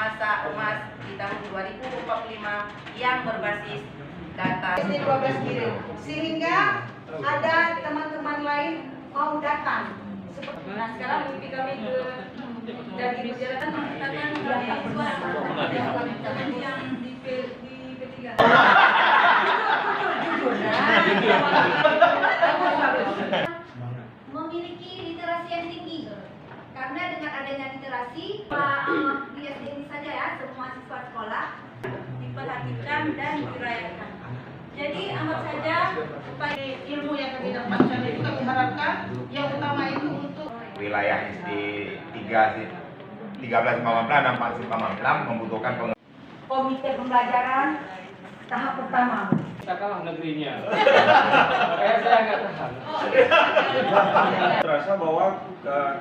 masa emas di tahun 2045 yang berbasis data. SD 12 kirim, sehingga ada teman-teman lain mau datang. Nah sekarang mimpi kami ke dari perjalanan yang di P3. Memiliki literasi yang tinggi, karena dengan adanya literasi di SD ini saja ya, semua siswa sekolah diperhatikan dan dirayakan. Jadi anggap saja upaya Ilmu yang kami dapatkan itu kami harapkan yang utama itu untuk wilayah SD 13 Pamampelan dan 4 Pamampelan membutuhkan komite pembelajaran tahap pertama. Kita kalah negerinya. Makanya saya nggak tahan. Terasa bahwa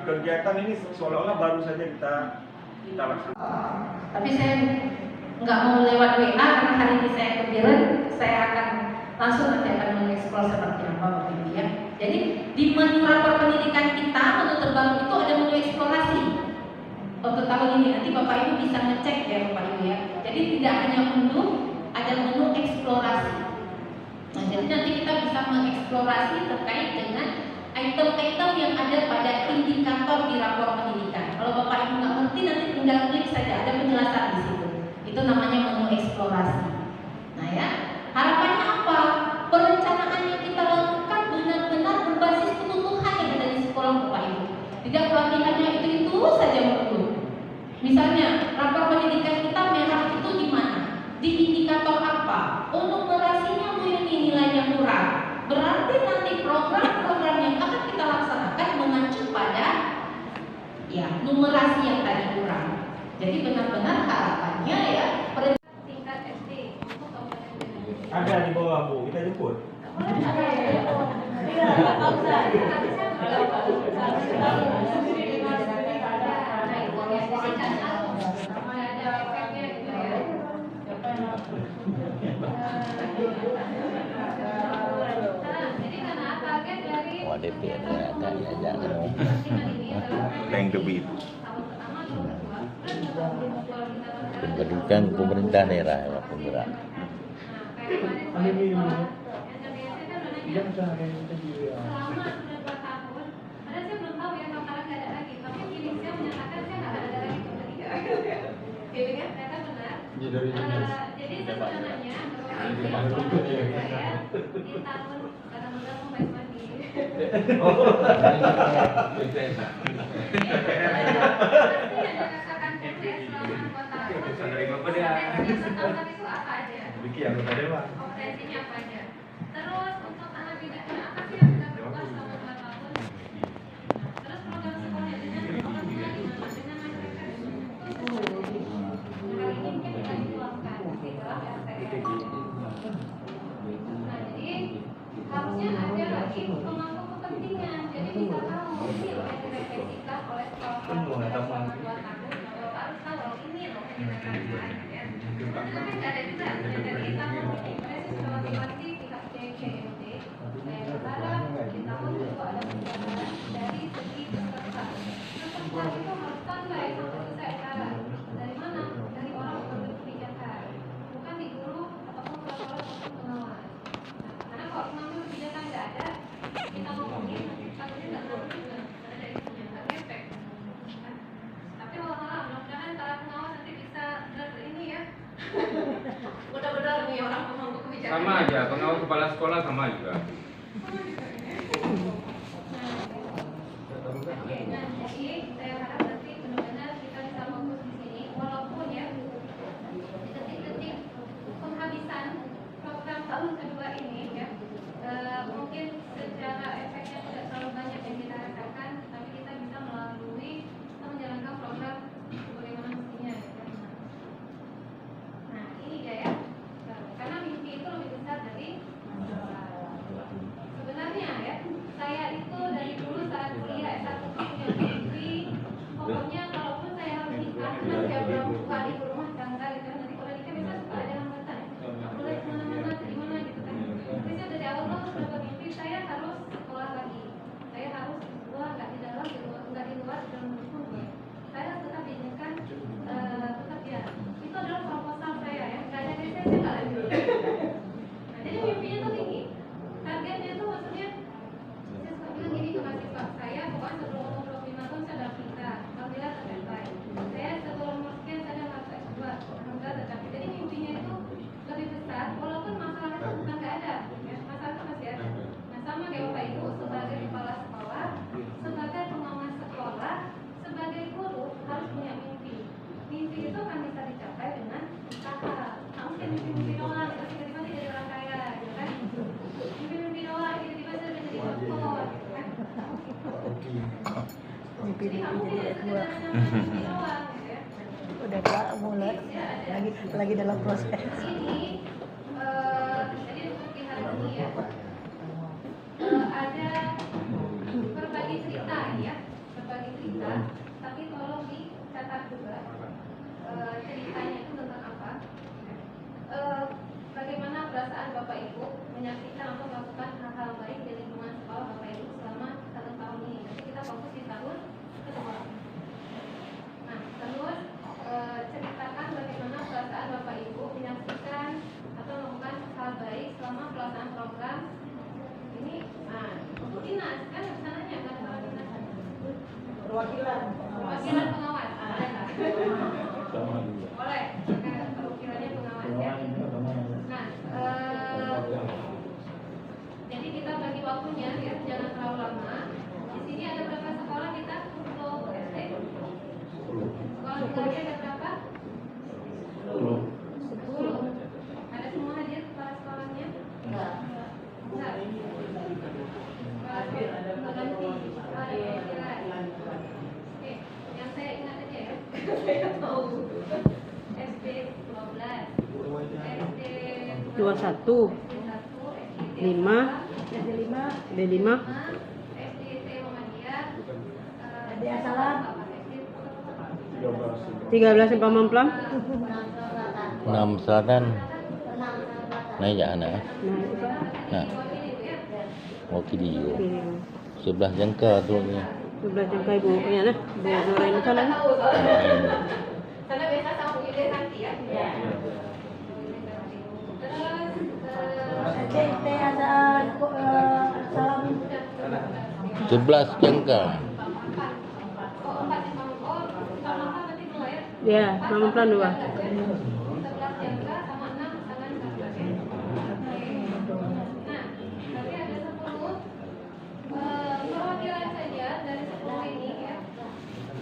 kegiatan ini seolah-olah baru saja kita laksanakan. Tapi saya nggak mau lewat WA karena hari ini saya ke Biren, saya akan langsung nanti akan mengeksplor seperti apa Bapak Ibu ya. Jadi di menu rapor pendidikan kita, menu terbaru itu ada menu eksplorasi. Untuk tahun ini nanti Bapak Ibu bisa ngecek ya Bapak Ibu ya. Jadi tidak hanya menu, ada menu eksplorasi. Nah, jadi nanti kita bisa mengeksplorasi terkait dengan item-item yang ada pada indikator di rapor pendidikan. Kalau Bapak Ibu nggak ngerti nanti tinggal klik saja, ada penjelasan di situ. Itu namanya menu eksplorasi. Nah ya, harapannya apa? Perencanaan yang kita lakukan benar-benar berbasis kebutuhan yang ada di sekolah Bapak Ibu. Tidak pelatihannya itu saja melulu. Misalnya, rapor pendidikan kita merah itu di mana? Di indikator apa? Oh, numerasinya Bu ini nilainya kurang. Berarti nanti program-program yang akan kita laksanakan mengacu pada ya numerasi yang tadi kurang. Jadi benar-benar harapannya ya tingkat SD untuk kabupaten Bendungan. Ada di bawah Bu, kita jemput. DPR ada ya jangan yang lebih pendidikan pemerintah daerah ya penggerak. Jadi sebenarnya di tahun kadang-kadang mau main mandi. Kompetensinya apa aja? Terus untuk anak bidangnya apa sih yang kita berubah selama 2 tahun? Terus program sekolahnya dengan pengalaman dengan masyarakat. Kali ini mungkin kita dituangkan di dalam STM. Nah, jadi harusnya ada lagi pemangku kepentingan. Jadi misalkan ini loh yang direfleksikan oleh sekolah selama 2 tahun, harus tahu ini loh yang kita lakukan ya. Tapi nggak ada juga dari tahun ini setelah diwakili pihak CCMD saya berharap di tahun juga ada perubahan dari segi peserta. Peserta itu harus standby sampai selesai acara. Dari mana? Dari orang pengambil kebijakan, bukan di guru ataupun kepala ataupun pengawas. Karena kalau pengambil kebijakan nggak ada, kita ngomongin takutnya nggak tahu juga ada isunya, nggak efek. Tapi mudah-mudahan para pengawas nanti bisa ini ya. Benar-benar nih orang pemangku kebijakan. Sama aja, pengawas kepala sekolah sama juga. Nah, jadi saya harap nanti benar-benar kita bisa fokus di sini, walaupun ya di detik-detik penghabisan program tahun kedua ini ya mungkin secara efeknya tidak terlalu banyak yang kita rasakan, tapi kita bisa melalui kita menjalankan program bagaimana mestinya ya. Nah ini dia ya, karena mimpi itu lebih besar dari sebenarnya ya. Saya itu dari dulu saat kuliah S1 punya mimpi, pokoknya kalaupun saya harus nikah, karena saya belum suka di rumah tangga gitu, nanti kalau nikah bisa suka ada hambatan, boleh kemana-mana, di mana gitu kan. Tapi saya dari awal tuh sudah bermimpi saya harus sekolah lagi, saya harus keluar, nggak di dalam, nggak di luar, dalam pun saya harus tetap diizinkan tetap ya jadi S2. Udah Pak, mulai lagi dalam proses. Ini jadi untuk di hari ini ya ada berbagi cerita ya, berbagi cerita, tapi tolong dicatat juga ceritanya itu tentang apa, bagaimana perasaan Bapak Ibu menyaksikan atau melakukan hal-hal baik di lingkungan sekolah Bapak Ibu selama 1 tahun ini. Nanti kita fokus di tahun kedua. Nah, terus ceritakan bagaimana perasaan Bapak Ibu menyaksikan atau melakukan hal baik selama pelaksanaan program ini. Nah, untuk dinas kan sananya kan kalau dinas Perwakilan. perwakilan pengawas. Boleh nggak? Boleh. Perwakilannya pengawas ya. Nah, jadi kita bagi waktunya ya, jangan terlalu lama. Di sini ada berapa sekolah kita untuk SD? Sekolah kita ada berapa? 10. Ada semua hadir kepala sekolahnya? Enggak. Kepala sekolah ada ganti. Ada perwakilan. Oke, yang saya ingat aja ya. Saya tahu. SD 12. SD 21, 5, D5, SDT Muhammadiyah, Ada yang salah? 13 Pamamplam. 6 Selatan. Naik ya anak. Nah, wakili yo. Sebelah jangka tu ni. Sebelah jangka ibu ya nah. Bu Nuraini sana. Sana biasa sama Bu Yudhe nanti ya. SDT ada salam 11 jangka. Oh, 4 yang kamu. Oh, sama berarti 2 ya. Ya, Pamamplam 2. 11 jangka sama 6 pasangan kakak. Nah, tapi ada 10 perwakilan saja dari 10 ini ya.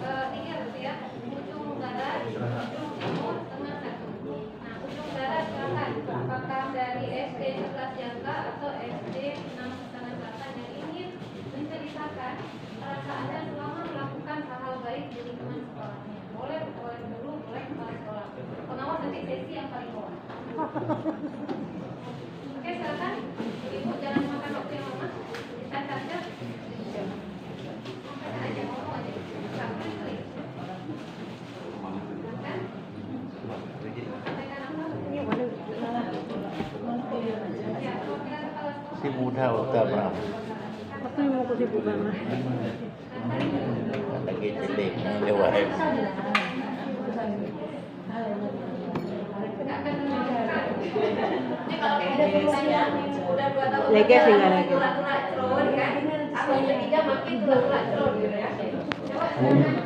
3 berarti ya. Ujung barat, ujung timur, tengah 1. Nah, ujung barat silakan. Apakah dari SD 11 jangka atau SD 6 pasangan selatan yang ingin menceritakan perasaannya selama melakukan hal-hal baik di lingkungan sekolahnya? Boleh guru, boleh kepala sekolah. Pengawas nanti sesi yang paling bawah. Oke, silakan. Ibu jangan makan waktu yang lama. Kita saja. Sampaikan aja, ngomong aja. Sampaikan kali. Silakan. Sampaikan apa? Ya, perwakilan kepala sekolah. Si muda utah berapa? Apa yang mau kesibukan lah? Lagi celik lewat. Ini kalau ada biasanya udah 2 tahun Lagi sih nggak lagi. tulang-tulang cerun kan, aku yang ketiga makin tulang-tulang cerun gitu ya. Coba silakan.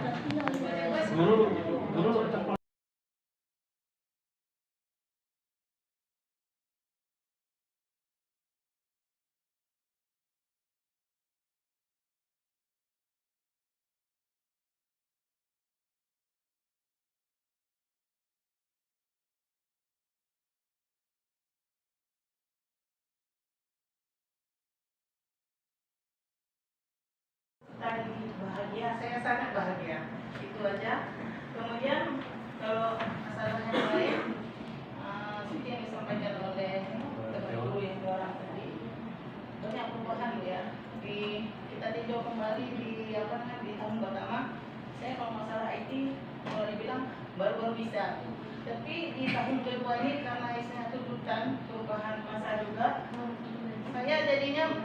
tadi bahagia, saya sangat bahagia. Itu aja. Kemudian kalau masalah yang lain, seperti yang disampaikan oleh teman guru yang 2 orang tadi, banyak perubahan ya. Kita tinjau kembali di di tahun pertama. Saya kalau masalah IT, kalau dibilang baru-baru bisa. Tapi di tahun kedua ini karena saya tuntutan perubahan masa juga, saya jadinya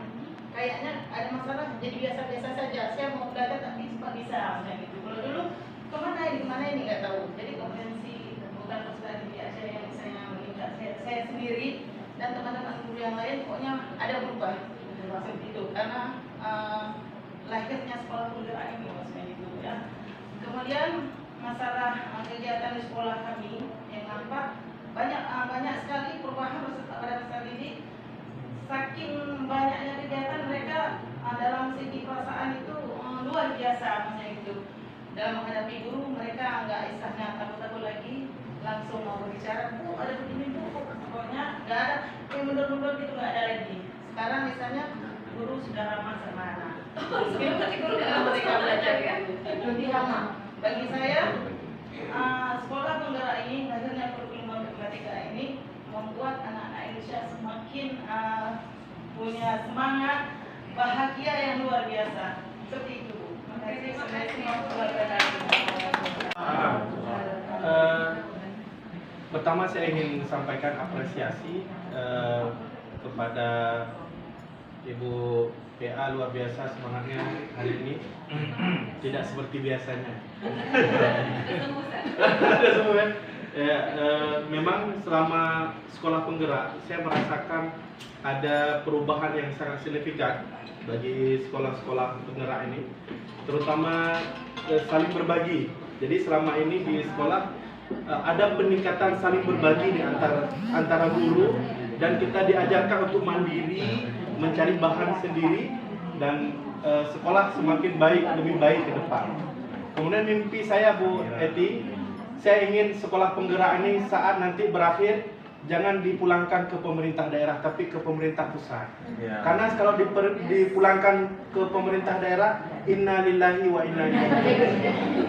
kayaknya ada masalah, jadi biasa-biasa saja. Saya mau belajar tapi cepat bisa, misalnya gitu. Kalau dulu kemana ini nggak tahu. Jadi kompetensi bukan persoalan di Aceh yang saya meningkat, saya sendiri dan teman-teman guru yang lain, pokoknya ada berubah seperti itu. Karena lahirnya sekolah penggerak ini maksudnya gitu ya. Kemudian masalah kegiatan di sekolah kami yang nampak banyak sekali perubahan pada masa didik. Saking banyaknya kegiatan mereka dalam segi perasaan itu luar biasa maksudnya gitu. Dalam menghadapi guru mereka nggak istilahnya takut-takut lagi, langsung mau berbicara, Bu ada begini Bu, pokoknya nggak ada yang mundur-mundur gitu, nggak ada lagi. Sekarang misalnya guru sudah ramah sama anak. Berarti guru dalam mereka belajar ya. Lebih lama. Bagi saya, sekolah penggerak ini, hasilnya kurikulum matematika ini membuat anak-anak Indonesia semakin punya semangat, bahagia yang luar biasa. Seperti itu. Terima kasih semua keluarga dari. Pertama saya ingin sampaikan apresiasi kepada Ibu PA, luar biasa semangatnya hari ini. Tidak seperti biasanya. Ada semua. Ya, memang selama sekolah penggerak saya merasakan ada perubahan yang sangat signifikan bagi sekolah-sekolah penggerak ini, terutama saling berbagi. Jadi selama ini di sekolah ada peningkatan saling berbagi di antara guru, dan kita diajarkan untuk mandiri, mencari bahan sendiri, dan sekolah semakin baik, lebih baik ke depan. Kemudian mimpi saya, Bu Eti, saya ingin sekolah penggerak ini saat nanti berakhir jangan dipulangkan ke pemerintah daerah, tapi ke pemerintah pusat. Ya. Karena kalau dipulangkan ke pemerintah daerah, inna lillahi wa inna ilaihi raji'un.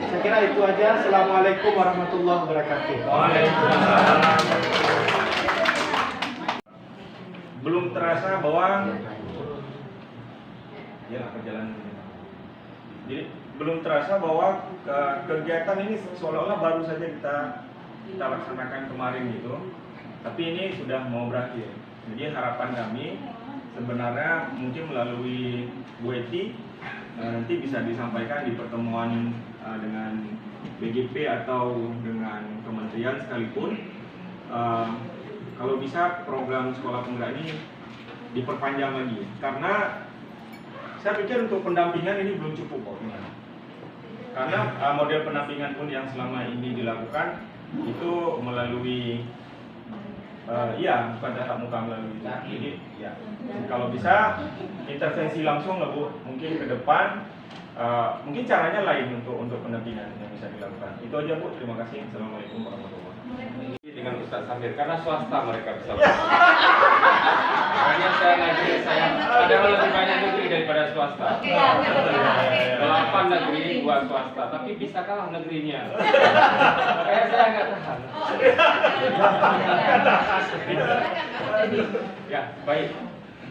Saya kira itu aja. Assalamualaikum warahmatullahi wabarakatuh. Waalaikumsalam. Belum terasa bahwa jadi belum terasa bahwa kegiatan ini seolah-olah baru saja kita laksanakan kemarin gitu. Tapi ini sudah mau berakhir. Jadi harapan kami sebenarnya mungkin melalui Bu Eti nanti bisa disampaikan di pertemuan dengan BGP atau dengan kementerian sekalipun, kalau bisa program sekolah penggerak ini diperpanjang lagi, karena saya pikir untuk pendampingan ini belum cukup kok. Karena model pendampingan pun yang selama ini dilakukan itu melalui bukan tatap muka, melalui ini ya. Kalau bisa intervensi langsung lah Bu, mungkin ke depan mungkin caranya lain untuk pendampingan yang bisa dilakukan. Itu aja Bu, terima kasih. Assalamualaikum warahmatullahi wabarakatuh. Dengan Ustaz Samir, karena swasta mereka bisa. Makanya saya negeri, saya ada lebih banyak negeri daripada swasta. 8 negeri, 2 swasta, tapi bisa kalah negerinya. Makanya saya nggak tahan. Ya, baik.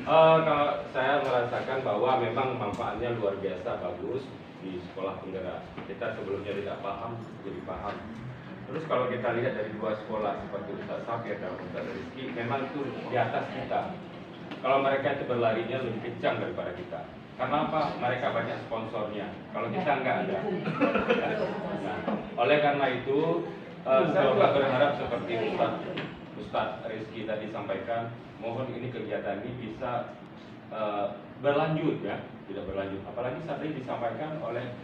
Kalau saya merasakan bahwa memang manfaatnya luar biasa bagus di sekolah penggerak. Kita sebelumnya tidak paham, jadi paham. Terus kalau kita lihat dari 2 sekolah seperti Ustaz Safir dan Ustaz Rizky, memang itu di atas kita. Kalau mereka itu berlarinya lebih kencang daripada kita. Karena apa? Mereka banyak sponsornya. Kalau kita nggak ada. Nah, oleh karena itu, saya juga berharap seperti Ustaz Rizky tadi sampaikan, mohon ini kegiatan ini bisa berlanjut ya, tidak berlanjut. Apalagi saat ini disampaikan oleh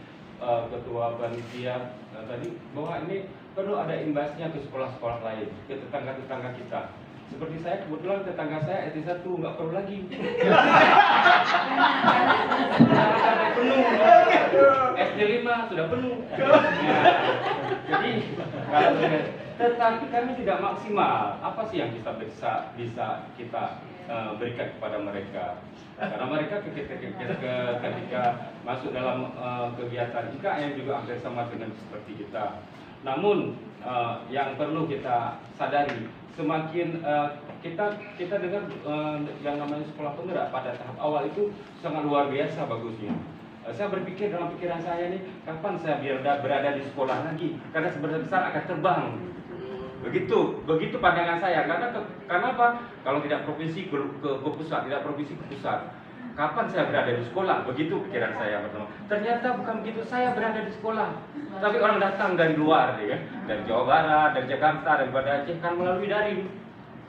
Ketua Panitia tadi bahwa ini perlu ada imbasnya ke sekolah-sekolah lain, ke tetangga-tetangga kita. Seperti saya, kebetulan tetangga saya SD1 nggak perlu lagi. Sudah penuh. SD5 sudah penuh. Jadi kalau tetapi kami tidak maksimal. Apa sih yang kita bisa kita berikan kepada mereka? Karena mereka ketika masuk dalam kegiatan IKM juga hampir sama dengan seperti kita. Namun yang perlu kita sadari, semakin kita dengar yang namanya sekolah penggerak pada tahap awal itu sangat luar biasa bagusnya. Saya berpikir dalam pikiran saya nih, kapan saya berada di sekolah lagi? Karena sebenarnya besar akan terbang. Begitu pandangan saya. Karena apa? Kalau tidak provinsi ke pusat, tidak provinsi ke pusat. Kapan saya berada di sekolah? Begitu pikiran saya pertama. Ternyata bukan begitu, saya berada di sekolah. Tapi orang datang dari luar, ya, dari Jawa Barat, dari Jakarta, daripada Aceh, kan melalui daring.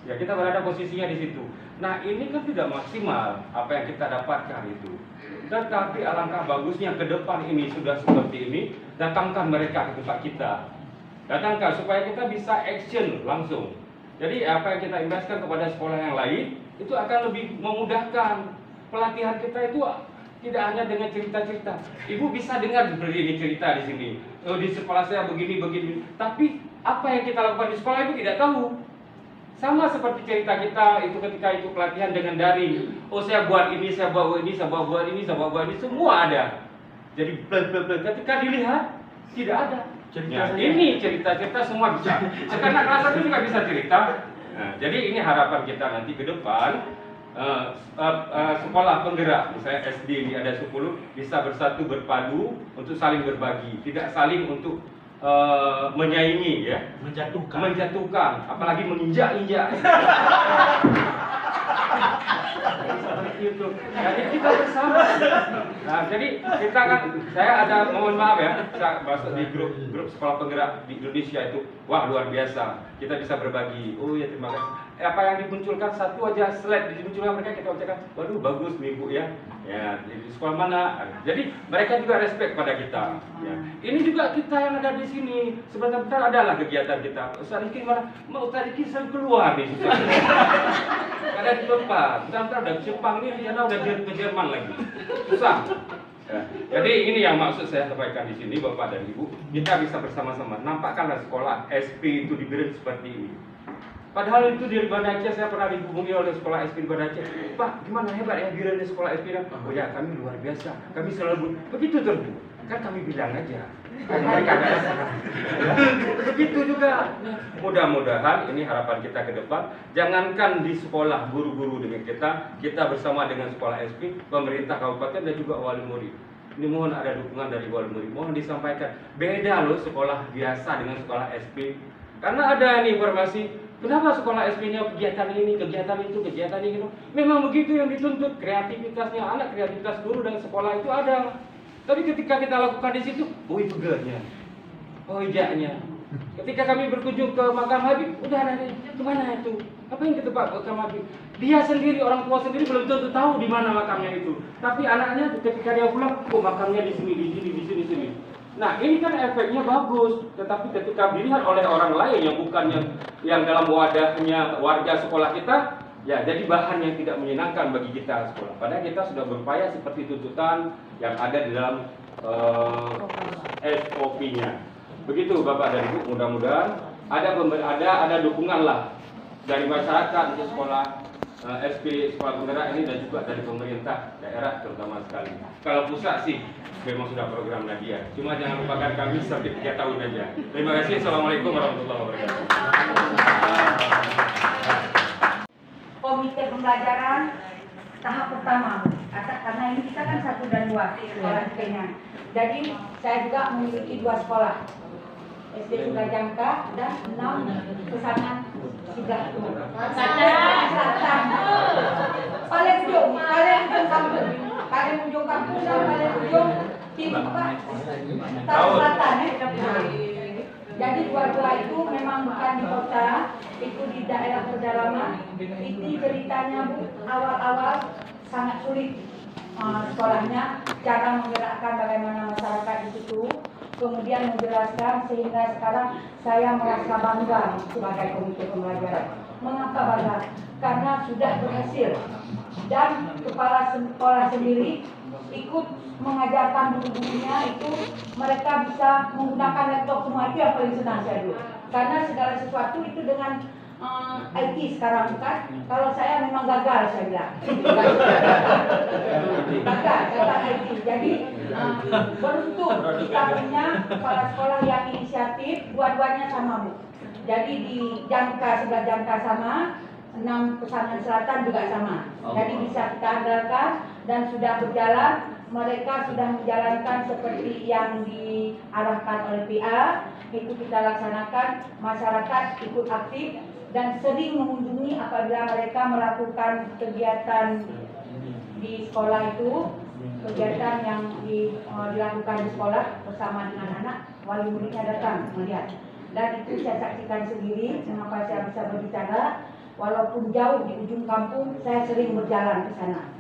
Ya, kita berada posisinya di situ. Nah, ini kan tidak maksimal apa yang kita dapatkan itu. Tetapi alangkah bagusnya ke depan ini sudah seperti ini, datangkan mereka ke tempat kita. Datangkan supaya kita bisa action langsung. Jadi apa yang kita investkan kepada sekolah yang lain itu akan lebih memudahkan. Pelatihan kita itu tidak hanya dengan cerita-cerita. Ibu bisa dengar seperti ini cerita di sini. Di sekolah saya begini. Tapi apa yang kita lakukan di sekolah itu tidak tahu. Sama seperti cerita kita itu ketika itu pelatihan dengan daring. Oh, saya buat ini, saya buat ini, saya buat ini, saya buat ini, semua ada. Jadi ketika dilihat tidak ada. Ya, ini cerita-cerita semua bisa. Sekarang kelas 1 juga bisa cerita. Nah, jadi ini harapan kita nanti ke depan. Sekolah penggerak, misalnya SD ini ada 10, bisa bersatu berpadu untuk saling berbagi, tidak saling untuk menyaingi, ya, menjatuhkan, apalagi menginjak-injak. Itu. Jadi kita bersama. Nah, jadi kita kan, saya ada, mohon maaf ya, saya masuk di grup sekolah penggerak di Indonesia itu, wah luar biasa. Kita bisa berbagi. Oh ya, terima kasih. Apa yang dimunculkan satu aja slide dimunculkan mereka, kita ucapkan, waduh bagus nih Bu ya. Ya, di sekolah mana? Jadi mereka juga respect pada kita. Ya. Ini juga kita yang ada di sini. Sebentar adalah kegiatan kita. Ustaz Riki mana? Mau Ustaz Riki selalu keluar nih. Ada di tempat. Sebentar udah Jepang nih, dia udah ke Jerman lagi. Susah. Ya. Jadi ini yang maksud saya sampaikan di sini, Bapak dan Ibu. Kita bisa bersama-sama. Nampakkanlah sekolah SP itu di Biren seperti ini. Padahal itu di Banda Aceh, saya pernah dihubungi oleh sekolah SP di Banda Aceh. Pak, gimana hebat ya Biren di sekolah SP? Oh ya, kami luar biasa. Kami selalu begitu terus. Kan kami bilang aja. Kan mereka ada salah. Begitu juga. Mudah-mudahan ini harapan kita ke depan. Jangankan di sekolah guru-guru dengan kita bersama dengan sekolah SP, pemerintah kabupaten dan juga wali murid. Ini mohon ada dukungan dari wali murid. Mohon disampaikan. Beda loh sekolah biasa dengan sekolah SP. Karena ada nih informasi, kenapa sekolah SP-nya kegiatan ini, kegiatan itu, kegiatan ini. Memang begitu yang dituntut, kreativitasnya anak, kreativitas guru dan sekolah itu ada. Tapi ketika kita lakukan di situ, pegelnya, ijaknya. Ketika kami berkunjung ke makam Habib, udah ada kemana itu? Apa yang ke tempat makam Habib? Dia sendiri, orang tua sendiri belum tentu tahu di mana makamnya itu. Tapi anaknya ketika dia pulang, oh makamnya di sini, di sini. Nah, ini kan efeknya bagus, tetapi ketika dilihat oleh orang lain yang bukan yang dalam wadahnya warga sekolah kita, ya jadi bahan yang tidak menyenangkan bagi kita sekolah. Padahal kita sudah berupaya seperti tuntutan yang ada di dalam SOP-nya. Begitu Bapak dan Ibu, mudah-mudahan ada dukungan lah dari masyarakat untuk sekolah SP sekolah penggerak ini dan juga dari pemerintah daerah terutama sekali. Kalau pusat sih memang sudah program Nadia. Cuma jangan lupakan kami sampai 3 tahun aja. Terima kasih. Assalamualaikum warahmatullahi wabarakatuh. Komite pembelajaran tahap pertama, karena ini kita kan 1 dan 2 sekolah SP-nya. Jadi saya juga memiliki 2 sekolah, SD Sungai Jangka dan 6 Pesanan Sidratul. Selatan. Paling ujung kampung. Paling ujung kampung dan paling ujung timur selatan ya. Jadi dua-dua itu memang bukan di kota, itu di daerah pedalaman. Itu ceritanya Bu, awal-awal sangat sulit sekolahnya, cara menggerakkan bagaimana masyarakat di situ, kemudian menjelaskan sehingga sekarang saya merasa bangga sebagai komite pembelajaran. Mengapa bangga? Karena sudah berhasil dan kepala sekolah sendiri ikut mengajarkan guru-gurunya itu, mereka bisa menggunakan laptop semua. Itu yang paling senang saya dulu, karena segala sesuatu itu dengan IT sekarang kan. Kalau saya memang gagal, saya bilang gagal tentang IT. Jadi beruntung kita punya kepala sekolah yang inisiatif, dua-duanya sama Bu. Jadi di Jangka, sebelah Jangka sama, 6 Pesanan Selatan juga sama. Jadi bisa kita andalkan dan sudah berjalan. Mereka sudah menjalankan seperti yang diarahkan oleh PA. Itu kita laksanakan. Masyarakat ikut aktif dan sering mengunjungi apabila mereka melakukan kegiatan di sekolah itu, kegiatan yang dilakukan di sekolah bersama dengan anak, wali muridnya datang melihat. Dan itu saya saksikan sendiri. Mengapa saya bisa berbicara? Walaupun jauh di ujung kampung, saya sering berjalan ke sana.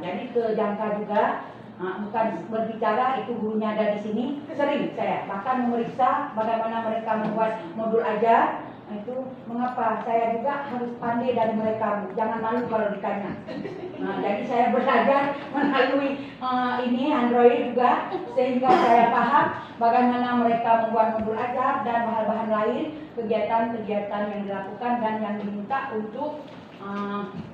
Jadi ke Jangka juga, bukan berbicara, itu gurunya ada di sini, sering saya bahkan memeriksa bagaimana mereka membuat modul ajar, Itu mengapa saya juga harus pandai dari mereka, Bu. Jangan malu kalau ditanya. Nah, jadi saya belajar melalui ini Android juga, sehingga saya paham bagaimana mereka membuat modul ajar dan bahan-bahan lain, kegiatan-kegiatan yang dilakukan dan yang diminta untuk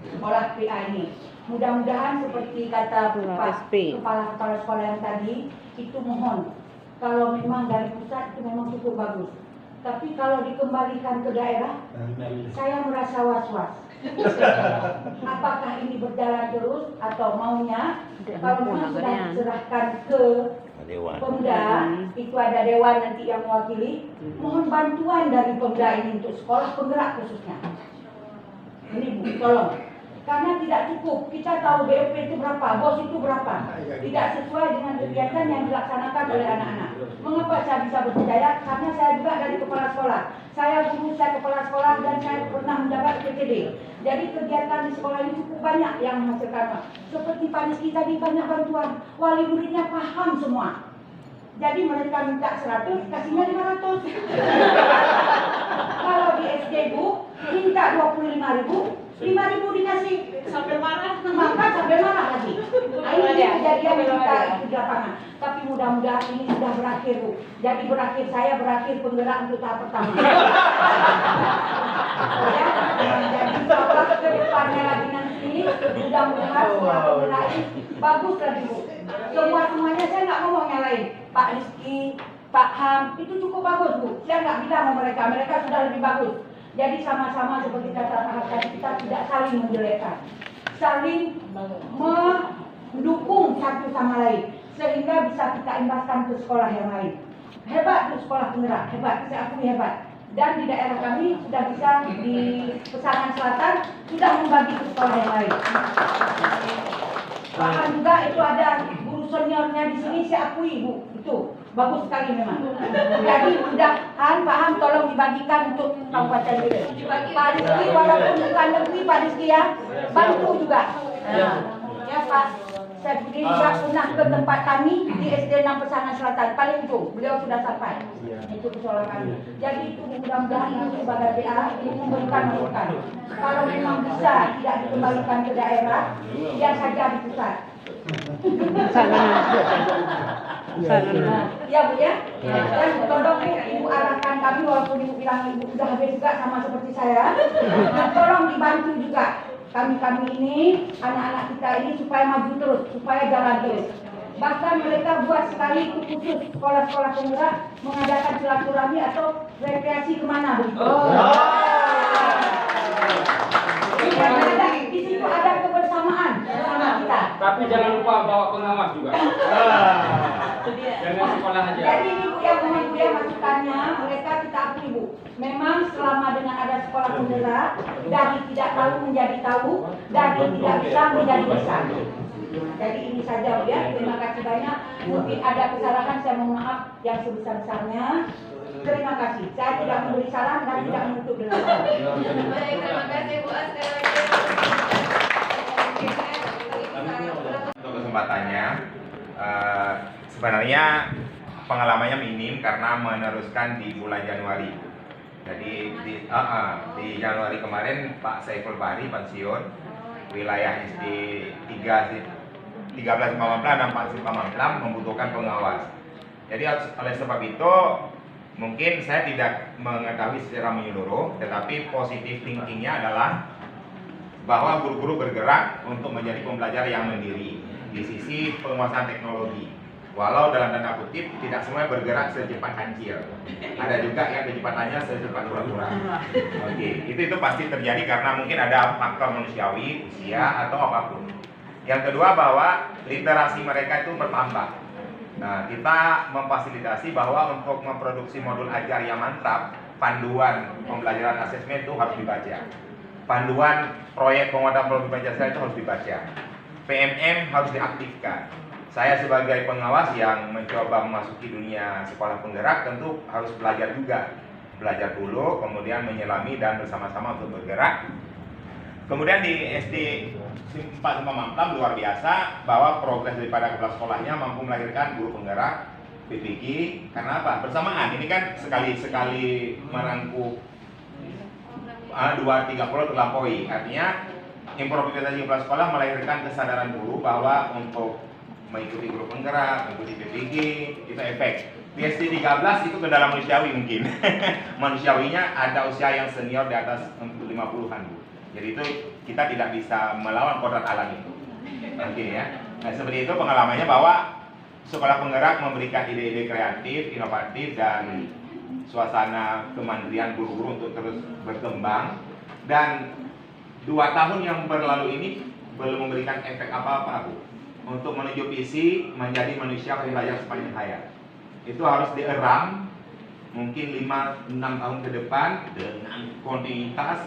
sekolah PA ini. Mudah-mudahan seperti kata Pak Kepala Sekolah yang tadi, itu mohon, kalau memang dari pusat itu memang cukup bagus. Tapi kalau dikembalikan ke daerah, saya merasa was-was. Apakah ini berjalan terus atau maunya kalau memang sudah diserahkan ke Pemda, itu ada dewan nanti yang mewakili, mohon bantuan dari Pemda ini untuk sekolah penggerak khususnya. Ini Bu, tolong. Karena tidak cukup, kita tahu BOP itu berapa, BOS itu berapa. Tidak sesuai dengan kegiatan yang dilaksanakan oleh anak-anak. Mengapa saya bisa berpercaya? Karena saya juga dari kepala sekolah. Saya guru, saya kepala sekolah, dan saya pernah menjabat PTD. Jadi kegiatan di sekolah ini cukup banyak yang menghasilkan. Seperti Pak Rizky tadi banyak bantuan. Wali muridnya paham semua. Jadi mereka minta 100, kasihnya 500. Kalau di SD Bu, minta 25.000, 5.000 dikasih. Sampai marah. Maka sampai marah lagi. Nah, ini kejadian kita di lapangan. Tapi mudah-mudahan ini sudah berakhir Bu. Jadi saya berakhir penggerak untuk tahap pertama. Ya, jadi setelah ke depannya lagi nanti, mudah-mudahan semua penggerak ini bagus lagi Bu. Semuanya saya nggak ngomong yang lain. Pak Rizky, Pak Ham, itu cukup bagus Bu. Saya nggak bilang sama mereka sudah lebih bagus. Jadi sama-sama seperti kata Pak Ham tadi, kita tidak saling menjelekkan, saling mendukung satu sama lain, sehingga bisa kita imbaskan ke sekolah yang lain. Hebat tuh sekolah penggerak, hebat, saya akui hebat. Dan di daerah kami sudah bisa di Pesangan Selatan sudah membagi ke sekolah yang lain. Bahkan juga itu ada guru seniornya di sini, saya akui Bu, itu bagus sekali memang. Jadi mudahan Pak Ham tolong dibagikan untuk Kabupaten Belu. Pak Rizky walaupun bukan negeri Pak Rizky ya, bantu juga. Ya Pak, saya juga pernah ke tempat kami di SD 6 Pesangan Selatan, paling ujung, beliau sudah sampai. Itu persoalan kami. Jadi itu mudah-mudahan ini sebagai PA ini memberikan masukan. Kalau memang bisa tidak dikembalikan ke daerah, biar saja di pusat. Ya Bu ya. Dan tolong Ibu arahkan kami, walaupun Ibu bilang Ibu sudah habis juga sama seperti saya. Tolong dibantu juga kami ini, anak-anak kita ini supaya maju terus, supaya jalan terus. Bahkan mereka buat sekali khusus sekolah-sekolah penggerak mengadakan silaturahmi atau rekreasi kemana begitu. Di situ ada kebersamaan bersama kita. Tapi jangan lupa bawa pengawas juga. Jangan sekolah aja. Jadi ini Bu yang mohon Bu ya masukannya, mereka kita akui Bu. Memang selama dengan ada sekolah penggerak, dari tidak tahu menjadi tahu, dari tidak bisa menjadi bisa. Jadi ini saja Bu ya, terima kasih banyak. Mungkin ada kesalahan, saya mohon maaf yang sebesar-besarnya. Terima kasih. Saya tidak memberi saran dan tidak menutup dengan saran. Baik, terima kasih Bu As. Untuk kesempatannya, sebenarnya pengalamannya minim karena meneruskan di bulan Januari. Jadi di Januari kemarin Pak Saiful Bahri pensiun, wilayah SD 13 Pamampelan dan 4 Pamampelan membutuhkan pengawas. Jadi oleh sebab itu mungkin saya tidak mengetahui secara menyeluruh, tetapi positif thinkingnya adalah bahwa guru-guru bergerak untuk menjadi pembelajar yang mandiri di sisi penguasaan teknologi. Walau dalam tanda kutip tidak semua bergerak secepat kancil, ada juga yang kecepatannya secepat kura-kura. Oke, itu pasti terjadi karena mungkin ada faktor manusiawi, usia atau apapun. Yang kedua bahwa literasi mereka itu bertambah. Nah, kita memfasilitasi bahwa untuk memproduksi modul ajar yang mantap, panduan pembelajaran asesmen itu harus dibaca. Panduan proyek penguatan produk Pancasila itu harus dibaca. PMM harus diaktifkan. Saya sebagai pengawas yang mencoba memasuki dunia sekolah penggerak tentu harus belajar juga. Belajar dulu, kemudian menyelami dan bersama-sama untuk bergerak. Kemudian di SD 4 Pamampelan luar biasa bahwa progres daripada kepala sekolahnya mampu melahirkan guru penggerak PPG. Karena apa? Bersamaan. Ini kan sekali merangkup 230 terlampaui. Artinya improvisasi kepala sekolah melahirkan kesadaran guru bahwa untuk mengikuti grup penggerak, mengikuti PPG itu efek. PSD 13 itu kendala manusiawi mungkin. Manusiawinya ada usia yang senior di atas 50-an, Bu. Jadi itu kita tidak bisa melawan kodrat alam itu. Oke ya. Nah, seperti itu pengalamannya bahwa sekolah penggerak memberikan ide-ide kreatif, inovatif, dan suasana kemandirian guru-guru untuk terus berkembang. Dan 2 tahun yang berlalu ini belum memberikan efek apa-apa, Bu, untuk menuju visi menjadi manusia pembelajar sepanjang hayat. Itu harus dieram mungkin 5-6 tahun ke depan dengan kontinuitas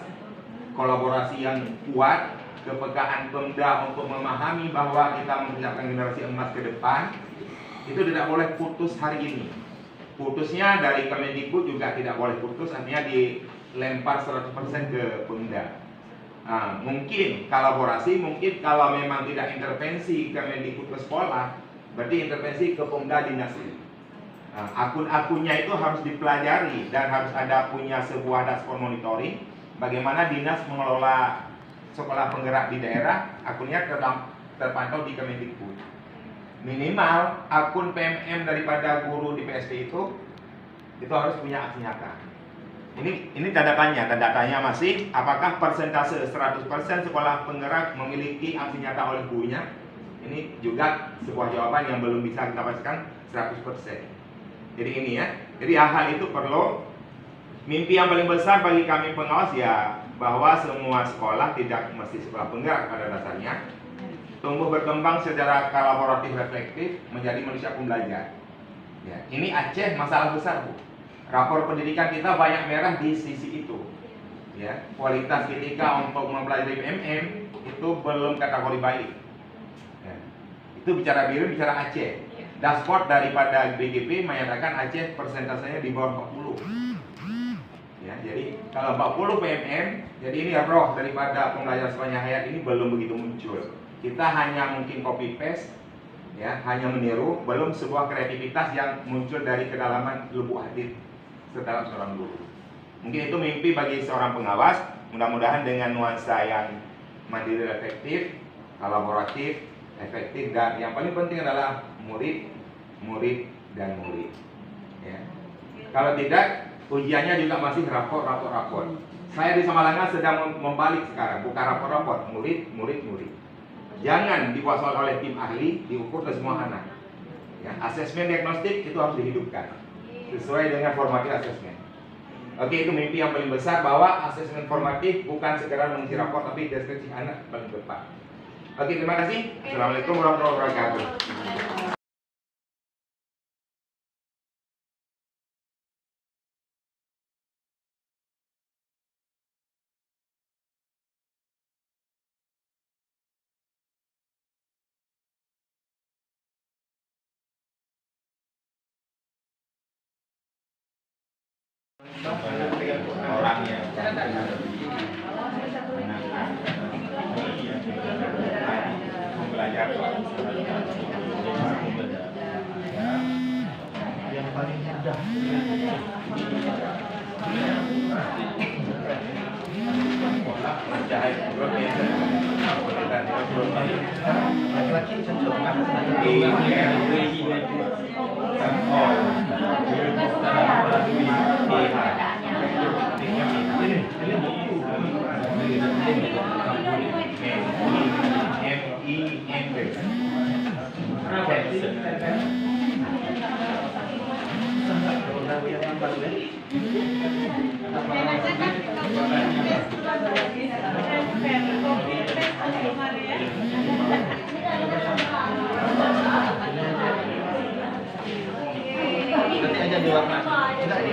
kolaborasi yang kuat, kepekaan Pemda untuk memahami bahwa kita mempersiapkan generasi emas ke depan. Itu tidak boleh putus hari ini. Putusnya dari Kemendikbud juga tidak boleh putus, artinya dilempar 100% ke Pemda. Nah, mungkin kolaborasi, mungkin kalau memang tidak intervensi Kemendikbud ke sekolah, berarti intervensi ke Pemda dinas ini. Nah, akun-akunnya itu harus dipelajari dan harus ada punya sebuah dashboard monitoring bagaimana dinas mengelola sekolah penggerak di daerah, akunnya terpantau di Kemendikbud. Minimal akun PMM daripada guru di PSP itu harus punya aksi nyata. Ini tanda tanya masih apakah persentase 100% sekolah penggerak memiliki aksi nyata oleh gurunya? Ini juga sebuah jawaban yang belum bisa kita pastikan 100%. Jadi ini ya, jadi hal itu perlu. Mimpi yang paling besar bagi kami pengawas ya bahwa semua sekolah, tidak mesti sekolah penggerak pada dasarnya, tumbuh berkembang secara kolaboratif reflektif menjadi manusia pembelajar. Ya, ini Aceh masalah besar, Bu. Rapor pendidikan kita banyak merah di sisi itu. Ya, kualitas ketika untuk mempelajari PMM itu belum kategori baik. Ya, itu bicara biru, bicara Aceh. Dashboard daripada BGP menyatakan Aceh persentasenya di bawah 40. Ya, jadi kalau 40 PMM, jadi ini roh daripada pembelajaran sepanjang hayat ini belum begitu muncul. Kita hanya mungkin copy paste, ya, hanya meniru, belum sebuah kreativitas yang muncul dari kedalaman lubuk hati setiap seorang guru. Mungkin itu mimpi bagi seorang pengawas. Mudah-mudahan dengan nuansa yang mandiri, efektif, kolaboratif, efektif, dan yang paling penting adalah murid, dan murid. Ya. Kalau tidak, ujiannya juga masih rapor. Saya di Samalanga sedang membalik sekarang, bukan rapor, murid. Jangan dikuasai oleh tim ahli, diukur ke semua anak. Ya, asesmen diagnostik itu harus dihidupkan sesuai dengan formatif asesmen. Oke, itu mimpi yang paling besar bahwa asesmen formatif bukan sekedar mengisi rapor, tapi deskripsi anak paling tepat. Oke, terima kasih. Assalamualaikum warahmatullahi wabarakatuh. Orangnya belajar yang paling mudah laki-laki cenderung nanti aja di warna.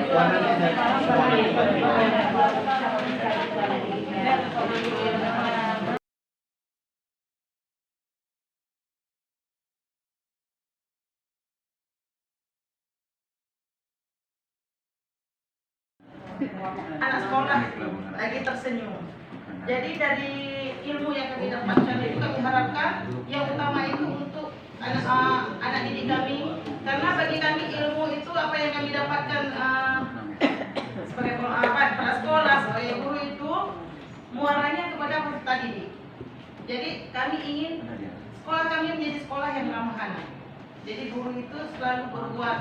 Warnanya anak sekolah lagi tersenyum. Jadi dari ilmu yang kami dapatkan itu kami harapkan yang utama itu untuk anak didik kami, karena bagi kami ilmu itu apa yang kami dapatkan sebagai kepala sekolah, Jadi kami ingin sekolah kami menjadi sekolah yang ramah anak. Jadi guru itu selalu berbuat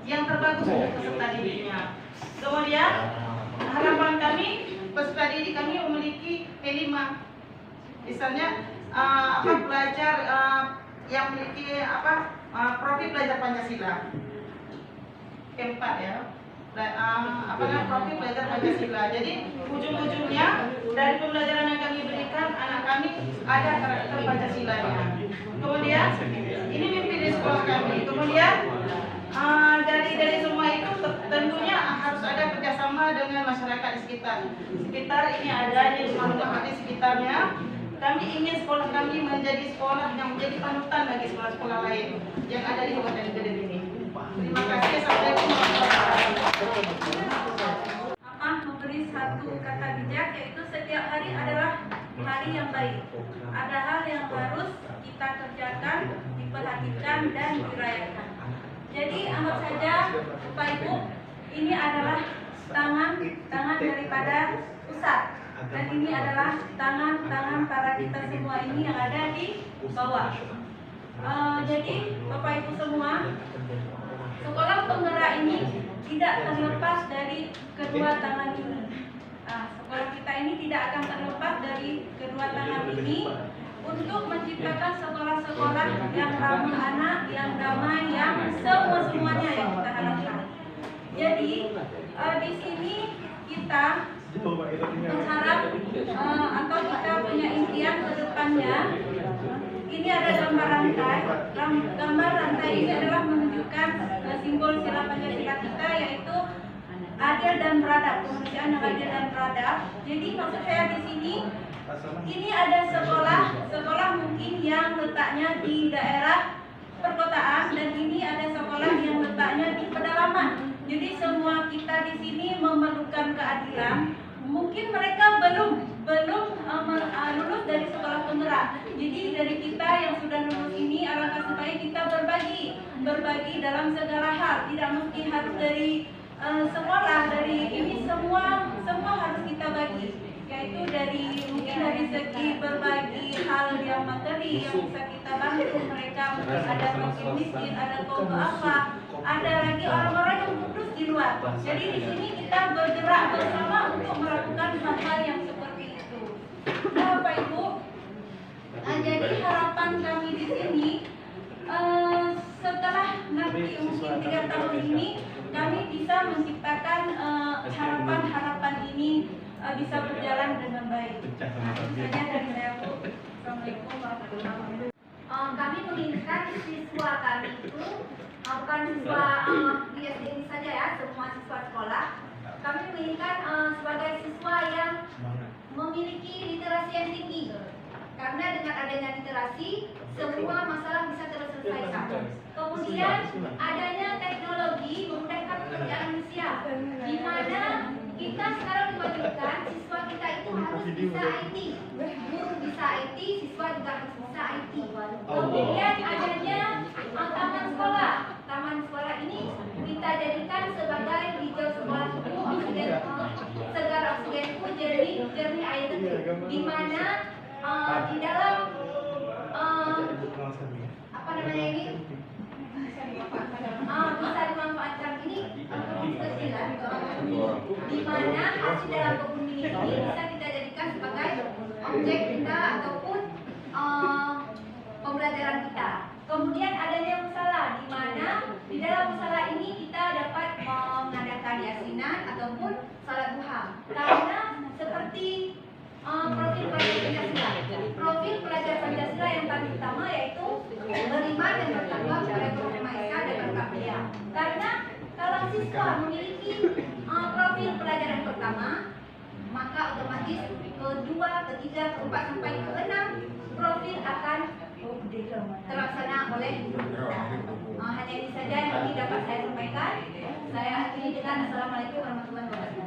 yang terbagus untuk peserta didiknya. Kemudian harapan kami peserta didik kami memiliki P5. Misalnya belajar yang memiliki profil belajar Pancasila. Keempat ya. Profil belajar Pancasila. Jadi ujung-ujungnya dari pembelajaran yang kami berikan, anak kami ada karakter Pancasilanya. Kemudian ini mimpi di sekolah kami. Kemudian dari semua itu tentunya harus ada kerjasama dengan masyarakat di sekitar ini ada di rumah-rumah di sekitarnya. Kami ingin sekolah kami menjadi sekolah yang menjadi panutan bagi sekolah-sekolah lain yang ada di Kabupaten Gede ini. Terima kasih. Assalamualaikum warahmatullahi wabarakatuh. Memberi satu kata bijak, yaitu setiap hari adalah hari yang baik. Ada hal yang harus kita kerjakan, diperhatikan dan dirayakan. Jadi anggap saja Bapak Ibu, ini adalah tangan daripada pusat, dan ini adalah tangan para kita semua ini yang ada di bawah. Jadi Bapak Ibu semua, sekolah penggerak ini tidak terlepas dari kedua tangan ini. Sekolah kita ini tidak akan terlepas dari kedua tangan ini untuk menciptakan sekolah-sekolah yang ramah anak, yang damai, yang semuanya yang kita harapkan. Jadi di sini kita berharap atau kita punya impian ke depannya. Ini ada gambar rantai. Gambar rantai ini adalah menunjukkan simbol sila Pancasila kita, yaitu adil dan beradab, kemanusiaan yang adil dan beradab. Jadi maksud saya di sini, ini ada sekolah mungkin yang letaknya di daerah perkotaan, dan ini ada sekolah yang letaknya di pedalaman. Jadi semua kita di sini memerlukan keadilan. Mungkin mereka belum lulus dari sekolah penggerak. Jadi dari kita yang sudah lulus ini, alangkah supaya kita berbagi dalam segala hal. Tidak mesti harus dari sekolah, dari ini semua harus kita bagi. Yaitu mungkin dari segi berbagi hal yang materi yang bisa kita bantu mereka. Ada fakir miskin, ada kaum apa, ada lagi orang-orang yang putus di luar. Jadi di sini kita bergerak bersama untuk melakukan hal-hal yang seperti itu. Nah, Bapak Ibu, jadi harapan kami di sini setelah nanti mungkin 3 tahun ini kami bisa menciptakan harapan ini bisa berjalan dengan baik. Saja dari saya, Bu. Assalamualaikum warahmatullahi wabarakatuh. Kami menginginkan siswa kami itu bukan siswa di SD ini saja ya, semua siswa sekolah. Kami menginginkan sebagai siswa yang memiliki literasi yang tinggi. Karena dengan adanya literasi, semua masalah bisa terselesaikan. Kemudian adanya teknologi memudahkan pekerjaan manusia, di mana kita sekarang diwajibkan siswa kita itu harus bisa IT. Guru bisa IT, siswa juga harus bisa IT. Kemudian adanya taman sekolah. Taman sekolah ini kita jadikan sebagai hijau sekolah itu, segar oksigenku, jernih air, di mana di dalam bisa dimanfaatkan ini di mana hasil dalam kebun ini bisa kita jadikan sebagai objek kita ataupun pembelajaran kita. Kemudian adanya musalah, di mana di dalam musalah ini kita dapat mengadakan yasinan ataupun salat duha. Karena seperti profil pelajar Pancasila. Profil pelajar Pancasila yang paling utama yaitu beriman dan bertakwa kepada Tuhan Yang Maha Esa dan berkablia. Karena kalau siswa memiliki profil pelajar yang pertama, maka otomatis kedua, ketiga, keempat sampai keenam profil akan terlaksana oleh kita. Hanya ini saja yang ini dapat saya sampaikan. Saya akhiri dengan Assalamualaikum warahmatullahi wabarakatuh.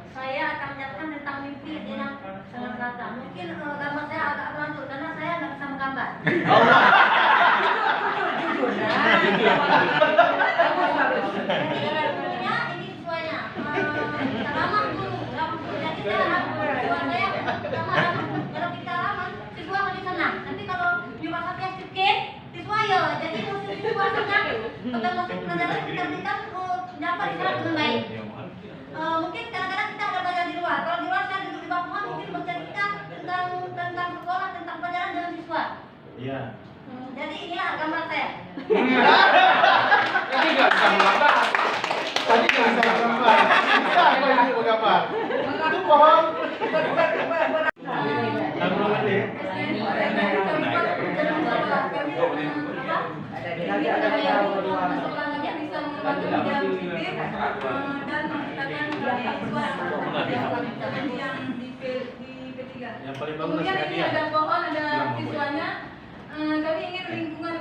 Saya akan menjelaskan tentang mimpi yang sangat nyata. Mungkin gambar saya agak melanjut karena saya nggak bisa menggambar. Jujurnya ini sesuainya. Ramah dulu, jadi saya kalau kita Tetap masuk pelajaran kita dapat serap dengan baik. Mungkin kadang-kadang kita ada belajar di luar. Kalau di luar saya duduk di bangkuan mungkin bercerita tentang sekolah, tentang pelajaran dengan siswa. Iya. Jadi inilah gambar saya. Ini nggak bisa menggambar. Tadi nggak bisa menggambar. Apa yang menggambar? Itu pohon. Kemudian ini ada pohon, ada siswanya. Kami ingin lingkungan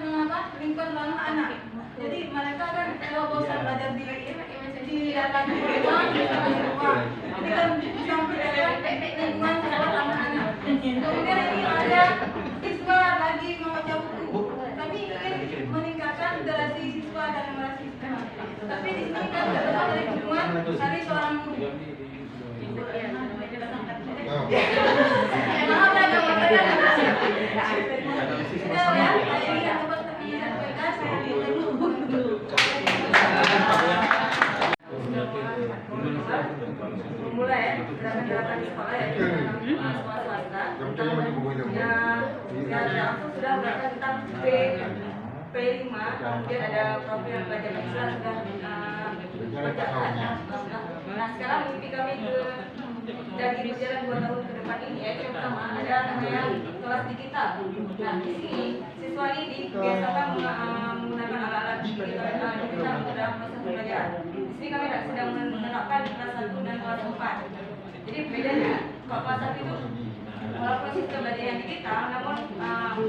ramah anak. Jadi mereka kan kalau bosan belajar di dalam rumah, di rumah. Ini kan sampai lingkungan sekolah ramah anak. Kemudian ini ada siswa lagi membaca buku. Kami ingin meningkatkan literasi siswa dan numerasi siswa. Tapi di sini kan terdapat dari lingkungan dari seorang guru. Maaf ya, Mulai ya, gerakan-gerakan sekolah ya, sekolah swasta. Ya, langsung sudah belajar tentang P5, kemudian ada program belajar Islam sudah bacaan. Nah, sekarang mimpi kami dari berjalan 2 tahun ke depan ini, yaitu yang pertama ada namanya kelas digital. Nah, di sini siswa ini dibiasakan menggunakan alat-alat digital dalam proses pembelajaran. Di sini kami sedang menerapkan kelas 1 dan kelas 4. Jadi bedanya kalau kelas 1 itu walaupun sistem belajar yang digital, namun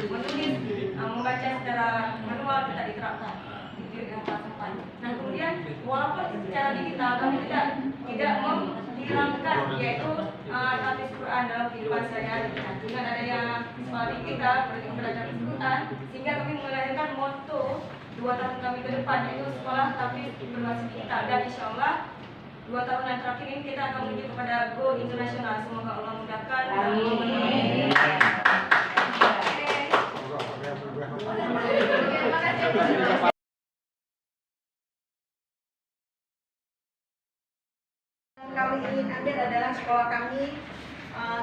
menulis, membaca secara manual tidak diterapkan. Itu yang kelas 4. Nah, kemudian walaupun secara digital kami tidak menghilangkan yaitu hadis Quran dalam kehidupan sehari-hari. Nah, dengan adanya sekolah digital belajar kesulitan, sehingga kami melahirkan motto 2 tahun kami ke depan yaitu sekolah tapi berbasis digital, dan insya Allah 2 tahun yang terakhir ini kita akan menuju kepada go internasional. Semoga Allah mudahkan dan memenuhi. Kami ingin ambil adalah sekolah kami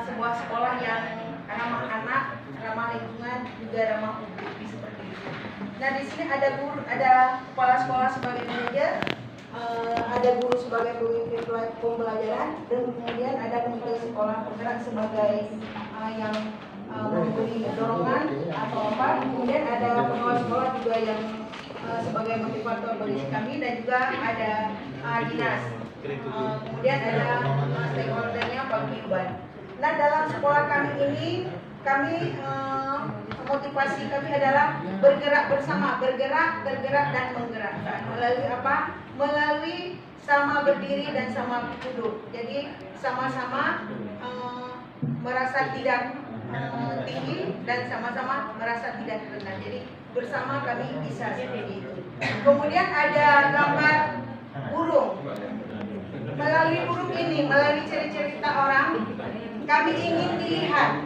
sebuah sekolah yang ramah anak, ramah lingkungan, juga ramah publik seperti itu. Nah, di sini ada guru, ada kepala sekolah sebagai manajer, ada guru sebagai pemimpin pembelajaran, dan kemudian ada komite sekolah penggerak sebagai yang memberi dorongan atau apa. Kemudian ada pengawas sekolah juga yang sebagai motivator bagi kami, dan juga ada dinas. Kemudian ada stakeholdernya Pak Gilban. Nah, dalam sekolah kami ini, kami motivasi kami adalah bergerak bersama, bergerak, dan menggerakkan. Melalui apa? Melalui sama berdiri dan sama duduk. Jadi sama-sama merasa tidak tinggi dan sama-sama merasa tidak rendah. Jadi bersama kami bisa seperti itu. Kemudian ada gambar burung. Melalui burung ini, melalui cerita orang, kami ingin dilihat,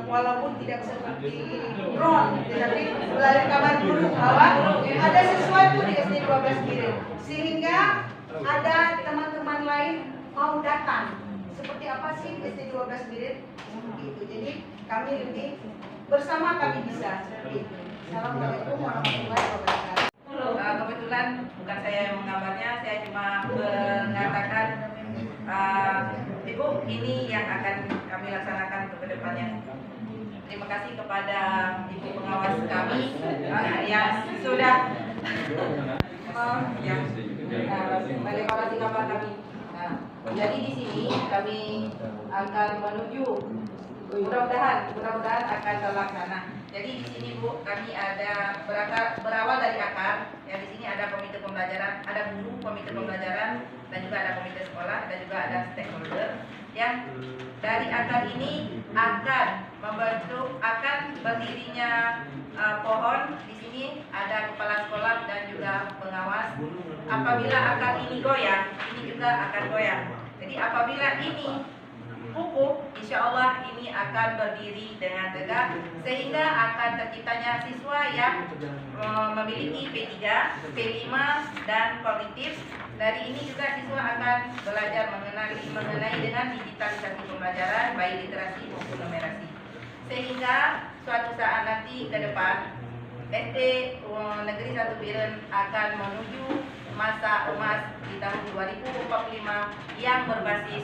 walaupun tidak seperti drone, tetapi melalui kabar burung bahwa ada sesuatu di SD 12 Biren, sehingga ada teman-teman lain mau datang. Seperti apa sih SD 12 Biren? Seperti itu. Jadi kami lebih bersama kami bisa seperti itu. Assalamualaikum warahmatullahi wabarakatuh. Kebetulan bukan saya yang menggambarnya, saya cuma mengatakan Ibu, ini yang akan kami laksanakan untuk kedepannya. Terima kasih kepada Ibu pengawas kami yang sudah mendekorasi gambar kami. Nah, jadi di sini kami akan menuju, mudah-mudahan akan terlaksana. Jadi di sini Bu, kami ada berawal dari akar. Ya, di sini ada komite pembelajaran, ada guru komite pembelajaran, dan juga ada komite sekolah, dan juga ada stakeholder yang dari akar ini akan membentuk, akan berdirinya pohon. Di sini ada kepala sekolah dan juga pengawas. Apabila akar ini goyang, ini juga akan goyang. Jadi apabila ini pupuk, insya Allah ini akan berdiri dengan tegak sehingga akan terciptanya siswa yang memiliki P3, P5 dan kognitif. Dari ini juga siswa akan belajar mengenai dengan digitalisasi pembelajaran baik literasi maupun numerasi. Sehingga suatu saat nanti ke depan SD Negeri 1 Biren akan menuju masa emas di tahun 2045 yang berbasis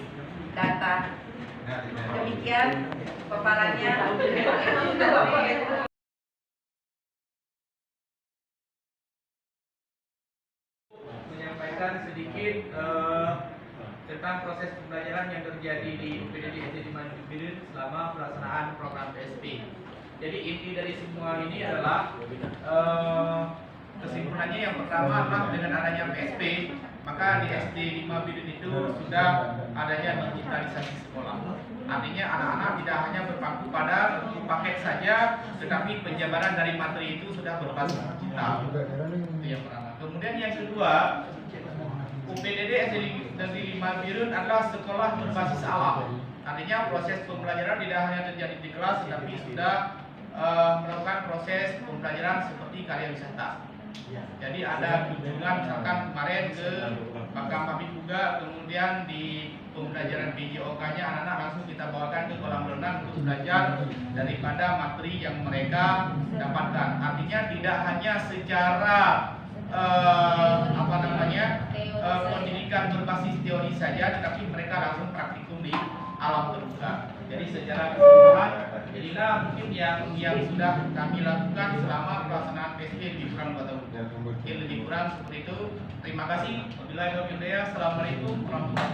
data. Demikian paparannya. Menyampaikan sedikit tentang proses pembelajaran yang terjadi di UPDD SD 5 Biren selama pelaksanaan program PSP. Jadi inti dari semua ini adalah kesimpulannya yang pertama adalah dengan adanya PSP, maka di SD 5 Biren itu sudah adanya digitalisasi sekolah. Artinya anak-anak tidak hanya berpaku pada bentuk paket saja, tetapi penjabaran dari materi itu sudah berbasis digital. Itu yang pertama. Kemudian yang kedua, UPDD SD Negeri 5 Biren adalah sekolah berbasis alam. Artinya proses pembelajaran tidak hanya terjadi di kelas, tetapi sudah melakukan proses pembelajaran seperti karya wisata. Jadi ada kunjungan misalkan kemarin ke Makam Papi juga, kemudian di pembelajaran PJOK-nya anak-anak langsung kita bawakan ke kolam renang untuk belajar daripada materi yang mereka dapatkan. Artinya tidak hanya secara pendidikan berbasis teori saja, tetapi mereka langsung praktikum di alam terbuka. Jadi secara keseluruhan, inilah mungkin yang sudah kami lakukan selama pelaksanaan PSP lebih kurang 2 tahun. Mungkin lebih kurang seperti itu. Terima kasih. Wabillahi taufiq wal hidayah. Assalamualaikum warahmatullahi wabarakatuh.